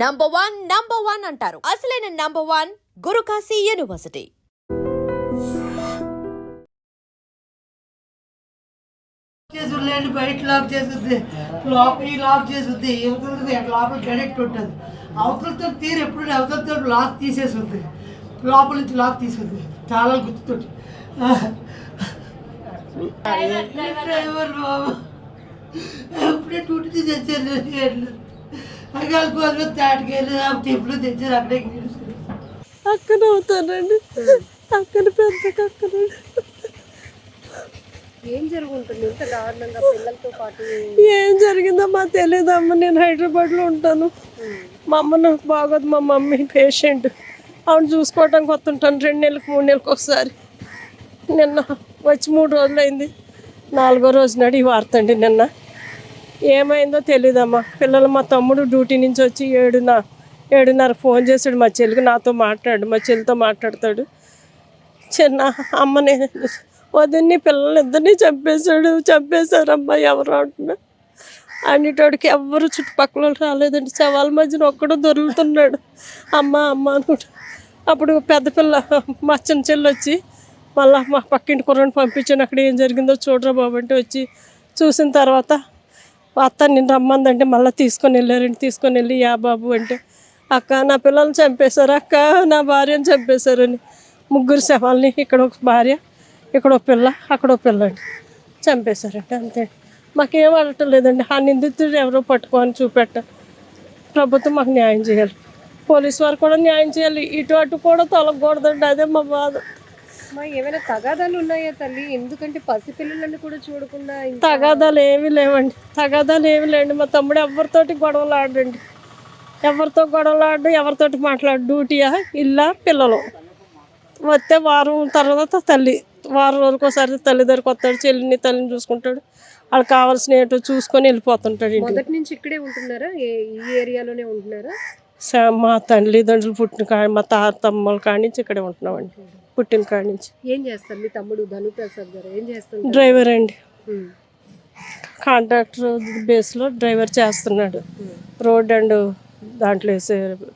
Number one అంటారు. అసలైన number one Guru Kashi university. చేసులేండి బయట లాక్ చేస్తుంది, లోపల లాక్ చేస్తుంది, యువతలది లోపల గడెట్ ఉంటుంది. అవతలతో తీరు ఎప్పుడు అవతలతో లాక్ తీసేస్తుంది, లోపల నుంచి లాక్ తీసేది చాలా గుర్తుతోటి. డ్రైవర్ బాబు ఎప్పుడే డ్యూటీ తెచ్చారు, అక్కడ కోసం తాటికెళ్ళి ఎప్పుడు తెచ్చారు అక్కడే అక్కడ అవుతానండి. అక్కడ పెద్ద అక్కడ ఏం జరుగుతుంది ఇంత దారుణంగా పిల్లలతో పాటు? ఏం జరిగిందో మాకు తెలియదమ్మా. నేను హైదరాబాద్లో ఉంటాను. మా అమ్మ నాకు బాగోదు. మా మమ్మీ పేషెంట్, ఆవిడ చూసుకోవడానికి వస్తుంటాను 2 నెలలకు 3 నెలలకు ఒకసారి. నిన్న వచ్చి 3 రోజులు అయింది. 4వ రోజు నాడు ఈ వార్త అండి. నిన్న ఏమైందో తెలియదమ్మా. పిల్లలు మా తమ్ముడు డ్యూటీ నుంచి వచ్చి 7:30 ఫోన్ చేశాడు మా చెల్లికి. నాతో మాట్లాడు, మా చెల్లితో మాట్లాడతాడు. చిన్న అమ్మని వదిన్ని పిల్లలు ఇద్దరిని చంపేశారమ్మా. ఎవరు అంటున్నా అన్నిటోడికి ఎవ్వరు చుట్టుపక్కల రాలేదండి. శవాల మధ్యన ఒక్కడో దొరుకుతున్నాడు. అమ్మ అనుకుంటా. అప్పుడు పెద్ద పిల్ల మా చిన్న చెల్లి వచ్చి మళ్ళీ మా పక్కింటి కుర్రని పంపించాను, అక్కడ ఏం జరిగిందో చూడరా బాబు అంటే వచ్చి చూసిన తర్వాత అత్త నేను రమ్మందంటే మళ్ళీ తీసుకొని వెళ్ళి యా బాబు అంటే, అక్క నా పిల్లల్ని చంపేశారు, అక్క నా భార్యను చంపేశారని. 3 శవాల్ని, ఇక్కడ ఒక భార్య, ఇక్కడ ఒక పిల్ల, అక్కడ ఒక పిల్ల అండి చంపేశారండి. అంతే. మాకేం అడగటం లేదండి. ఆ నిందితుడు ఎవరో పట్టుకొని చూపెట్ట. ప్రభుత్వం మాకు న్యాయం చేయాలి, పోలీసు వారు కూడా న్యాయం చేయాలి. ఇటు అటు కూడా తొలగకూడదండి. అదే మా బాధ. ఏమైనా తగాదాలు ఉన్నాయా తల్లి? ఎందుకంటే పసిపిల్లలను కూడా చూడకుండా తగాదాలు ఏమీ లేవండి. మా తమ్ముడు ఎవరితోటి గొడవలు ఆడండి, ఎవరితో ఎవరితోటి మాట్లాడు. డ్యూటీయా, ఇల్లా, పిల్లలు వస్తే వారం తర్వాత వారం రోజులకు ఒకసారి తల్లి దగ్గరకు వస్తాడు. తల్లిని చూసుకుంటాడు. వాళ్ళకి కావాల్సిన ఏంటో చూసుకొని వెళ్ళిపోతుంటాడు. మొదటి నుంచి ఇక్కడే ఉంటున్నారా? ఈ ఏరియాలోనే ఉంటున్నారా? మా తల్లిదండ్రులు పుట్టిన కాడి, మా తమ్ముల కాడి నుంచి ఇక్కడే ఉంటున్నామండి. పుట్టిన కాడి నుంచి. ఏం చేస్తారు మీ తమ్ముడు ధనుప్రసాద్ గారు? ఏం చేస్తారు? డ్రైవర్ అండి. కాంట్రాక్టర్ బేస్లో డ్రైవర్ చేస్తున్నాడు.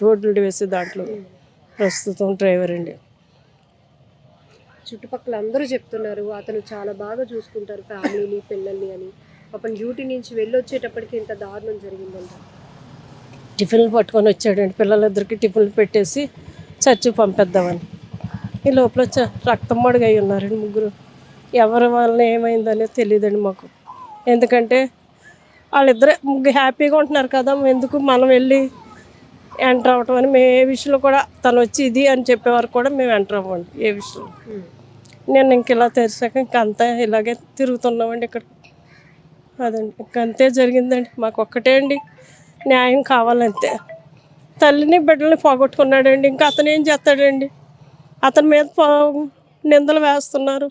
రోడ్లు వేసే దాంట్లో ప్రస్తుతం డ్రైవర్ అండి. చుట్టుపక్కల అందరూ చెప్తున్నారు అతను చాలా బాగా చూసుకుంటారు ఫ్యామిలీని, పిల్లల్ని అని. పాపం డ్యూటీ నుంచి వెళ్ళొచ్చేటప్పటికి ఇంత దారుణం జరిగిందంట. టిఫిన్లు పట్టుకొని వచ్చాడండి. పిల్లలిద్దరికి టిఫిన్లు పెట్టేసి చర్చికి పంపిద్దామని. ఈ లోపల రక్తం మడుగు అయి ఉన్నారండి 3. ఎవరి వల్ల ఏమైందనేది తెలియదండి మాకు. ఎందుకంటే వాళ్ళిద్దరే హ్యాపీగా ఉంటున్నారు కదా, ఎందుకు మనం వెళ్ళి ఎంటర్ అవ్వటం అని. మేము ఏ విషయంలో కూడా తను వచ్చి ఇది అని చెప్పేవారు కూడా మేము ఎంటర్ అవ్వండి ఏ విషయంలో. నేను ఇలా తెరిచాక ఇంకంతా ఇలాగే తిరుగుతున్నామండి ఇక్కడ. అదండి, ఇంకంతే జరిగిందండి. మాకు ఒక్కటే అండి, న్యాయం కావాలంతే. తల్లిని బిడ్డల్ని పోగొట్టుకున్నాడండి. ఇంకా అతను ఏం చేస్తాడండి? అతని మీద నిందలు చేస్తున్నారు.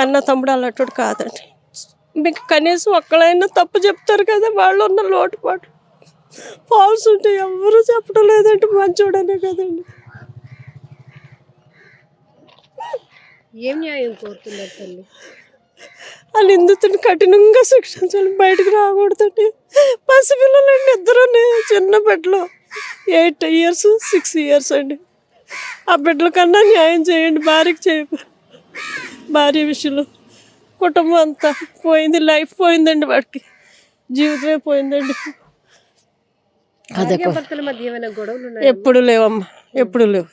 అన్న తమ్ముడు అలాంటి కాదండి. మీకు కనీసం ఒక్కళ్ళైనా తప్పు చెప్తారు కదా. వాళ్ళు ఉన్న లోటుపాటు ఫాల్స్ ఉంటే ఎవరు చెప్పడం లేదంటే మంచోడనే కదండి. ఏం న్యాయం కోరుతున్నారు తల్లి? ఆ నిందితుని కఠినంగా శిక్షించాలి, బయటకు రాకూడదండి. పసిపిల్లలండి ఇద్దరు, చిన్న బిడ్డలు 8 years 6 years అండి. ఆ బిడ్డల కన్నా న్యాయం చేయండి. భార్య విషయంలో కుటుంబం అంతా పోయింది, లైఫ్ పోయిందండి, వాడికి జీవితమే పోయిందండి. భర్తల మధ్య ఏమైనా గొడవలు ఉన్నాయి? ఎప్పుడు లేవు.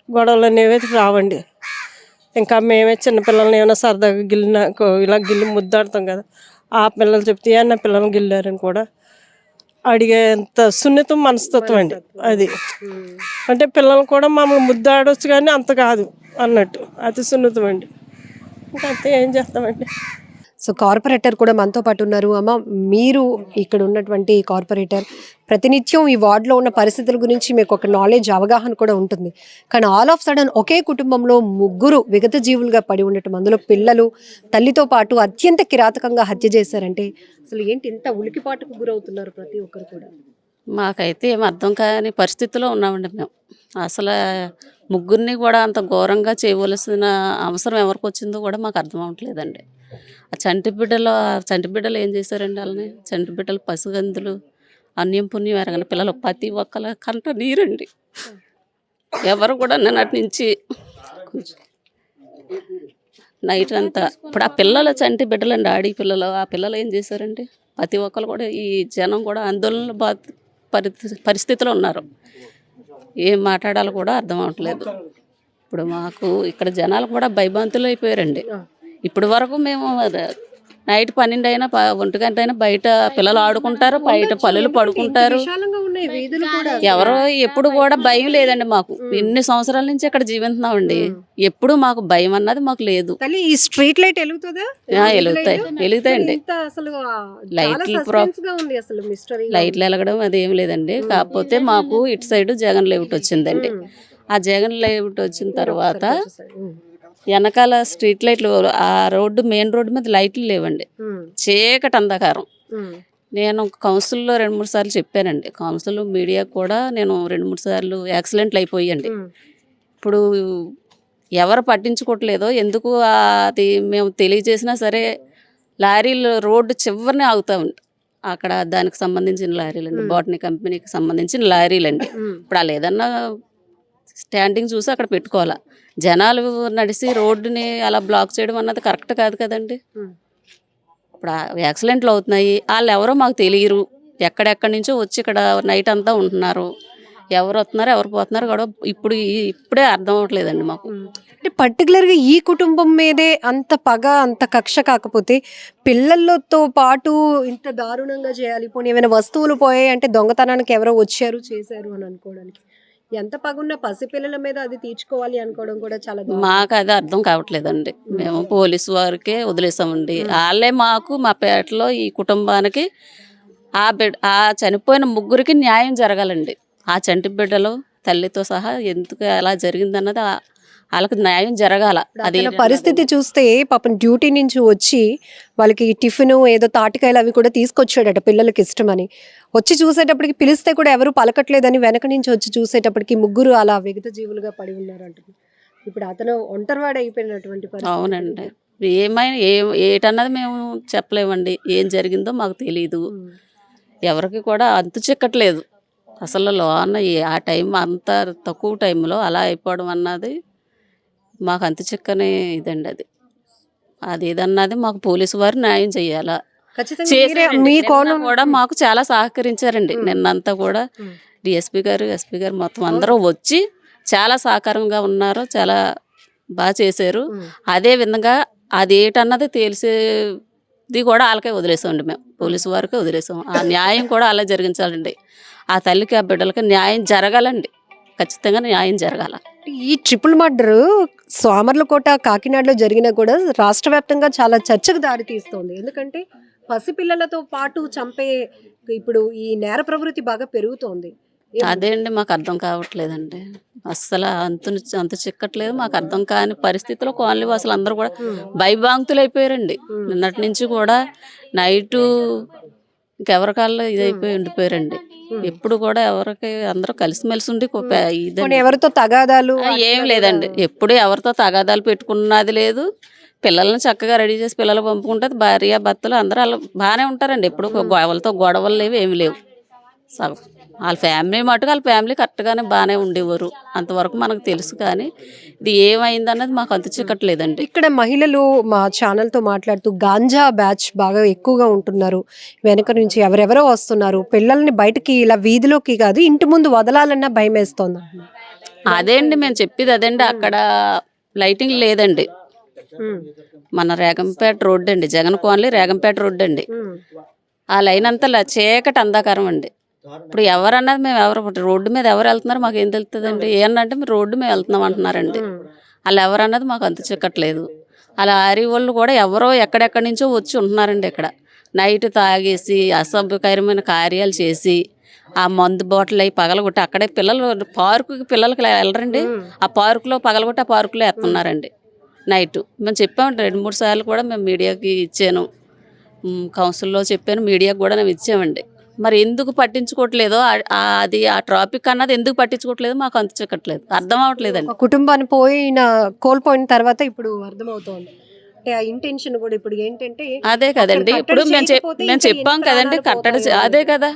గొడవలు అనేవి రావండి. ఇంకా మేమే చిన్నపిల్లల్ని ఏమైనా సరదాగా ఇలా గిల్లి ముద్దాడుతాం కదా, ఆ పిల్లలు చెప్తే అన్న పిల్లల్ని గిల్లారని కూడా అడిగేంత సున్నితం మనస్తత్వం అండి అది. అంటే పిల్లలు కూడా మమ్మల్ని ముద్దాడవచ్చు కానీ అంత కాదు అన్నట్టు, అతి సున్నితం అండి. ఇంకా అంతే, ఏం చేస్తామండి. సో కార్పొరేటర్ కూడా మనతో పాటు ఉన్నారు. అమ్మ, మీరు ఇక్కడ ఉన్నటువంటి కార్పొరేటర్, ప్రతినిత్యం ఈ వార్డులో ఉన్న పరిస్థితుల గురించి మీకు ఒక నాలెడ్జ్, అవగాహన కూడా ఉంటుంది. కానీ ఆల్ ఆఫ్ సడన్ ఒకే కుటుంబంలో 3 విగత జీవులుగా పడి ఉండటం, అందులో పిల్లలు, తల్లితో పాటు అత్యంత కిరాతకంగా హత్య చేశారంటే అసలు ఏంటి ఇంత ఉలికిపాటుకు గురవుతున్నారు ప్రతి ఒక్కరు కూడా? మాకైతే ఏం అర్థం కాని పరిస్థితిలో ఉన్నామండి మేము. అసలు 3 కూడా అంత ఘోరంగా చేయవలసిన అవసరం ఎవరికి వచ్చిందో కూడా మాకు అర్థం అవ్వట్లేదండి. ఆ చంటి బిడ్డలు ఏం చేశారండి వాళ్ళని? చంటి బిడ్డలు పసిగందులు అన్యం పుణ్యం ఎరగని పిల్లలు ప్రతి ఒక్కల కంట నీరండి. ఎవరు కూడా నిన్నటి నుంచి నైట్ అంతా ఇప్పుడు ఆ పిల్లలు చంటి బిడ్డలండి, ఆడి పిల్లలు, ఆ పిల్లలు ఏం చేశారండి? ప్రతి ఒక్కరు కూడా ఈ జనం కూడా ఆందోళన పరిస్థితిలో ఉన్నారు. ఏం మాట్లాడాలో కూడా అర్థం అవ్వట్లేదు. ఇప్పుడు మాకు ఇక్కడ జనాలు కూడా భయభ్రాంతులు అయిపోయారండి. ఇప్పటి వరకు మేము నైట్ 12 అయినా 1 గంట అయినా బయట పిల్లలు ఆడుకుంటారు, బయట పల్లెలు పడుకుంటారు. విశాలంగా ఉన్నాయి వీధులు కూడా. ఎవరో ఎప్పుడు కూడా భయం లేదండి మాకు. ఎన్ని సంవత్సరాల నుంచి ఇక్కడ జీవిస్తున్నామండి, ఎప్పుడు మాకు భయం అన్నది మాకు లేదు. తల్లి ఈ స్ట్రీట్ లైట్ వెలుగుతుందా? వెలుగుతాయండి. ఇంత అసలు లైట్లు suspense గా ఉంది అసలు mystery గా. లైట్లు వెలగడం అదేం లేదండి. కాకపోతే మాకు ఇటు సైడ్ జగన్ లేఅవుట్ వచ్చిందండి. ఆ జగన్ లేఅవుట్ వచ్చిన తర్వాత వెనకాల స్ట్రీట్ లైట్లు, ఆ రోడ్డు మెయిన్ రోడ్డు మీద లైట్లు లేవండి, చీకటి అంధకారం. నేను కౌన్సిల్లో 2-3 సార్లు చెప్పానండి. కౌన్సిల్ మీడియా కూడా నేను 2-3 సార్లు యాక్సిడెంట్లు అయిపోయాయండి. ఇప్పుడు ఎవరు పట్టించుకోవట్లేదో ఎందుకు అది మేము తెలియజేసినా సరే లారీలు రోడ్డు చివరినే ఆగుతామండి. అక్కడ దానికి సంబంధించిన లారీలండి, బాటనీ కంపెనీకి సంబంధించిన లారీలండి. ఇప్పుడు వాళ్ళు ఏదన్నా స్టాండింగ్ చూసి అక్కడ పెట్టుకోవాలా. జనాలు నడిచి రోడ్డుని అలా బ్లాక్ చేయడం అన్నది కరెక్ట్ కాదు కదండి. ఇప్పుడు యాక్సిడెంట్లు అవుతున్నాయి, వాళ్ళు ఎవరో మాకు తెలియరు. ఎక్కడెక్కడి నుంచో వచ్చి ఇక్కడ నైట్ అంతా ఉంటున్నారు. ఎవరు వస్తున్నారు ఎవరు పోతున్నారు కూడా ఇప్పుడే అర్థం అవ్వట్లేదండి మాకు. అంటే పర్టికులర్గా ఈ కుటుంబం మీదే అంత పగ, అంత కక్ష కాకపోతే పిల్లలతో పాటు ఇంత దారుణంగా చేయాలి. పోనీ ఏమైనా వస్తువులు పోయాయి అంటే దొంగతనానికి ఎవరో వచ్చారు చేశారు అని అనుకోవడానికి ఎంత పగున్న పసిపిల్లల మీద అది తీర్చుకోవాలి అనుకోవడం కూడా చాలా మాకు అది అర్థం కావట్లేదండి. మేము పోలీసు వారికే వదిలేసామండి. వాళ్ళే మాకు మా పేటలో ఈ కుటుంబానికి ఆ చనిపోయిన ముగ్గురికి న్యాయం జరగాలండి. ఆ చంటి బిడ్డలు తల్లితో సహా ఎందుకు అలా జరిగిందన్నది వాళ్ళకి న్యాయం జరగాల. అది పరిస్థితి చూస్తే పాపం డ్యూటీ నుంచి వచ్చి వాళ్ళకి టిఫిన్ ఏదో తాటికాయలు అవి కూడా తీసుకొచ్చాడట పిల్లలకి ఇష్టమని. వచ్చి చూసేటప్పటికి పిలిస్తే కూడా ఎవరు పలకట్లేదని వెనక నుంచి వచ్చి చూసేటప్పటికి ముగ్గురు అలా విగత జీవులుగా పడి ఉన్నారంట. ఇప్పుడు అతను ఒంటరివాడు అయిపోయినటువంటి పరిస్థితి. అవునండి. ఏమైనా ఏటన్నది మేము చెప్పలేమండి. ఏం జరిగిందో మాకు తెలీదు. ఎవరికి కూడా అంతు చిక్కట్లేదు అసలు. లోన ఆ టైం అంత తక్కువ టైంలో అలా అయిపోవడం అన్నది మాకు అంతు చిక్కనే ఇదండి. అది ఏదన్నది మాకు పోలీసు వారు న్యాయం చెయ్యాలా. మీ కోణం కూడా మాకు చాలా సహకరించారండి. నిన్నంతా కూడా డిఎస్పీ గారు, ఎస్పీ గారు మొత్తం అందరూ వచ్చి చాలా సహకారంగా ఉన్నారు, చాలా బాగా చేశారు. అదే విధంగా అది ఏటన్నది తెలిసేది కూడా వాళ్ళకే వదిలేసామండి. మేము పోలీసు వారికే వదిలేసాం. ఆ న్యాయం కూడా అలా జరిగించాలండి. ఆ తల్లికి ఆ బిడ్డలకి న్యాయం జరగాలండి, ఖచ్చితంగా న్యాయం జరగాల. ఈ ట్రిపుల్ మర్డర్ సామర్లకోట, కాకినాడలో జరిగినా కూడా రాష్ట్ర వ్యాప్తంగా చాలా చర్చకు దారి తీస్తోంది. ఎందుకంటే పసిపిల్లలతో పాటు చంపే ఇప్పుడు ఈ నేర ప్రవృత్తి బాగా పెరుగుతోంది. అదే అండి మాకు అర్థం కావట్లేదండి. అస్సలు అంత చిక్కట్లేదు. మాకు అర్థం కాని పరిస్థితిలో కాలనీ వాసులు అందరూ కూడా భయభ్రాంతులు అయిపోయారండి. నిన్నటి నుంచి కూడా నైటు ఇంకెవరికాల్లో ఇదైపోయి ఉండిపోయారండి. ఎప్పుడు కూడా ఎవరికి అందరూ కలిసిమెలిసి ఉండి ఎవరితో తగాదాలు ఏం లేదండి. ఎప్పుడు ఎవరితో తగాదాలు పెట్టుకున్నది లేదు. పిల్లల్ని చక్కగా రెడీ చేసి పిల్లలు పంపుకుంటే భార్య భర్తలు అందరూ వాళ్ళు బాగానే ఉంటారండి. ఎప్పుడు వాళ్ళతో గొడవలు లేవు, ఏమి లేవు. వాళ్ళ ఫ్యామిలీ మటుకు వాళ్ళ ఫ్యామిలీ కరెక్ట్గానే బాగానే ఉండేవారు. అంతవరకు మనకు తెలుసు. కానీ ఇది ఏమైందన్నది మాకు అంత చిక్కట్లేదండి. ఇక్కడ మహిళలు మా ఛానల్తో మాట్లాడుతూ గాంజా బ్యాచ్ బాగా ఎక్కువగా ఉంటున్నారు, వెనక నుంచి ఎవరెవరో వస్తున్నారు, పిల్లల్ని బయటకి ఇలా వీధిలోకి కాదు ఇంటి ముందు వదలాలన్నా భయం వేస్తోంది. అదే అండి మేము చెప్పేది. అదండి అక్కడ లైటింగ్ లేదండి. మన రేగంపేట రోడ్డు అండి, జగన్ కాలనీ రేగంపేట రోడ్డు అండి. ఆ లైన్ అంతా చీకటి అంధకారం అండి. ఇప్పుడు ఎవరన్నది మేము రోడ్డు మీద ఎవరు వెళ్తున్నారు మాకు ఏం తెలుస్తుందండి. ఏంటంటే మీరు రోడ్డు మీద వెళ్తున్నాం అంటున్నారండి. వాళ్ళు ఎవరన్నది మాకు అంత చిక్కట్లేదు. అలా ఆరి వాళ్ళు కూడా ఎవరో ఎక్కడెక్కడి నుంచో వచ్చి ఉంటున్నారండి. ఇక్కడ నైట్ తాగేసి అసభ్యకరమైన కార్యాలు చేసి ఆ మందు బాటిల్ అవి పగలగొట్టి అక్కడే పార్కుకి పిల్లలకి వెళ్ళరండి. ఆ పార్కులో పగలగొట్టి ఆ పార్కులో వేస్తున్నారండి నైట్. మేము చెప్పాము 2-3 సార్లు కూడా మేము మీడియాకి ఇచ్చాను, కౌన్సిల్లో చెప్పాను, మీడియాకి కూడా మేము ఇచ్చామండి. మరి ఎందుకు పట్టించుకోవట్లేదో అది ఆ ట్రాఫిక్ అన్నది ఎందుకు పట్టించుకోవట్లేదు మాకు అంత చిక్కట్లేదు, అర్థం అవ్వట్లేదండి. కుటుంబాన్ని కోల్పోయిన తర్వాత ఇప్పుడు అర్థమవుతోంది. అంటే ఆ ఇంటెన్షన్ కూడా ఇప్పుడు ఏంటంటే అదే కదండి. ఇప్పుడు మేము చెప్పాం కదండి కట్టడి, అదే కదా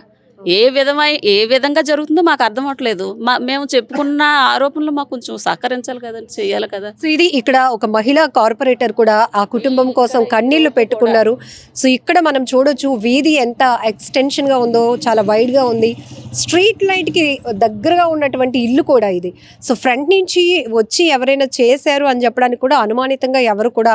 ఏ విధంగా జరుగుతుందో మాకు అర్థం అవట్లేదు. మేము చెప్పుకున్న ఆరోపణలు మాకు కొంచెం సహకరించాలి కదండి, చెయ్యాలి కదా. సో ఇది ఇక్కడ ఒక మహిళా కార్పొరేటర్ కూడా ఆ కుటుంబం కోసం కన్నీళ్లు పెట్టుకున్నారు. సో ఇక్కడ మనం చూడొచ్చు వీధి ఎంత ఎక్స్టెన్షన్ గా ఉందో, చాలా వైడ్ గా ఉంది. స్ట్రీట్ లైట్ కి దగ్గరగా ఉన్నటువంటి ఇల్లు కూడా ఇది. సో ఫ్రంట్ నుంచి వచ్చి ఎవరైనా చేశారు అని చెప్పడానికి కూడా అనుమానితంగా ఎవరు కూడా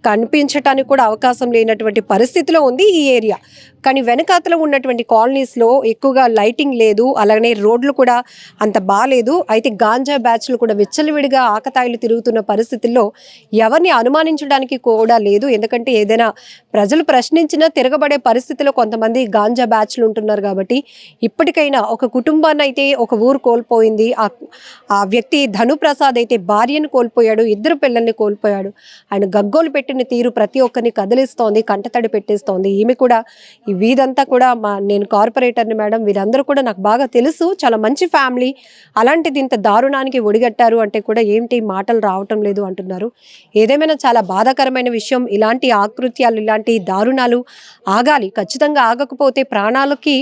కనిపించటానికి కూడా అవకాశం లేనటువంటి పరిస్థితిలో ఉంది ఈ ఏరియా. కానీ వెనకాతలో ఉన్నటువంటి కాలనీస్లో ఎక్కువగా లైటింగ్ లేదు, అలాగే రోడ్లు కూడా అంత బాగాలేదు. అయితే గాంజా బ్యాచ్లు కూడా విచ్చలవిడిగా ఆకతాయిలు తిరుగుతున్న పరిస్థితుల్లో ఎవరిని అనుమానించడానికి కూడా లేదు. ఎందుకంటే ఏదైనా ప్రజలు ప్రశ్నించినా తిరగబడే పరిస్థితిలో కొంతమంది గాంజా బ్యాచ్లు ఉంటున్నారు. కాబట్టి ఇప్పటికైనా ఒక కుటుంబాన్ని అయితే ఒక ఊరు కోల్పోయింది. ఆ వ్యక్తి ధనుప్రసాద్ అయితే భార్యను కోల్పోయాడు, 2 పిల్లల్ని కోల్పోయాడు. ఆయన గగ్గోలు పెట్టిన తీరు ప్రతి ఒక్కరిని కదిలిస్తోంది, కంటతడి పెట్టేస్తోంది. ఈమె కూడా ఈ వీధంతా కూడా నేను కార్పొరేటర్ని మేడం, వీరందరూ కూడా నాకు బాగా తెలుసు, చాలా మంచి ఫ్యామిలీ, అలాంటిది ఇంత దారుణానికి ఒడిగట్టారు అంటే కూడా ఏంటి మాటలు రావటం లేదు అంటున్నారు. ఏదేమైనా చాలా బాధాకరమైన విషయం. ఇలాంటి ఆకృత్యాలు, ఇలాంటి దారుణాలు ఆగాలి. ఖచ్చితంగా ఆగకపోతే ప్రాణాలకి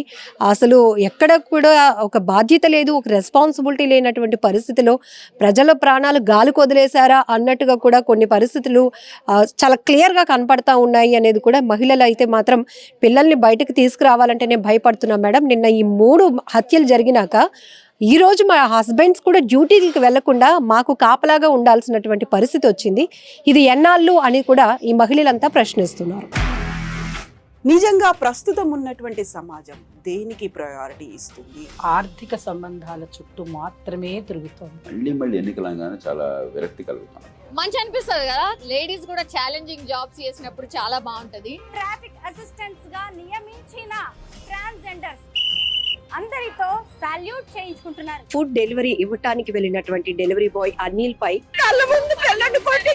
అసలు ఎక్కడ కూడా ఒక బాధ్యత లేదు, ఒక రెస్పాన్సిబిలిటీ లేనటువంటి పరిస్థితిలో ప్రజల ప్రాణాలు గాలికి వదిలేశారా అన్నట్టుగా కూడా కొన్ని పరిస్థితులు చాలా క్లియర్గా కనపడతా ఉన్నాయి అనేది కూడా. మహిళలు అయితే మాత్రం పిల్లల్ని బయటకు తీసుకురావాలంటేనే భయపడుతున్నాం మేడం. నిన్న ఈ 3 హత్యలు జరిగినాక ఈరోజు మా హస్బెండ్స్ కూడా డ్యూటీలకు వెళ్లకుండా మాకు కాపలాగా ఉండాల్సినటువంటి పరిస్థితి వచ్చింది. ఇది ఎన్నాళ్ళు అని కూడా ఈ మహిళలంతా ప్రశ్నిస్తున్నారు. నిజంగా ప్రస్తుతం ఉన్నటువంటి సమాజం దేనికి ప్రయారిటీ ఇస్తుంది? ఆర్థిక సంబంధాల చుట్టూ మాత్రమే తిరుగుతోంది. మళ్ళీ ఎన్నికలంగానే చాలా విరక్తి కలుగుతాం. మంచి అనిపిస్తుంది కదా, లేడీస్ కూడా ఛాలెంజింగ్ జాబ్స్ చేసినప్పుడు చాలా బాగుంటది. ట్రాఫిక్ అసిస్టెంట్స్ గా నియమించిన ట్రాన్స్జెండర్స్ అందరితో సాల్యూట్ చేయించుకుంటున్నారు. ఫుడ్ డెలివరీ ఇవ్వటానికి వెళ్ళినటువంటి డెలివరీ బాయ్ అనిల్ పై కళ్ళ ముందు పిల్లని కొట్టి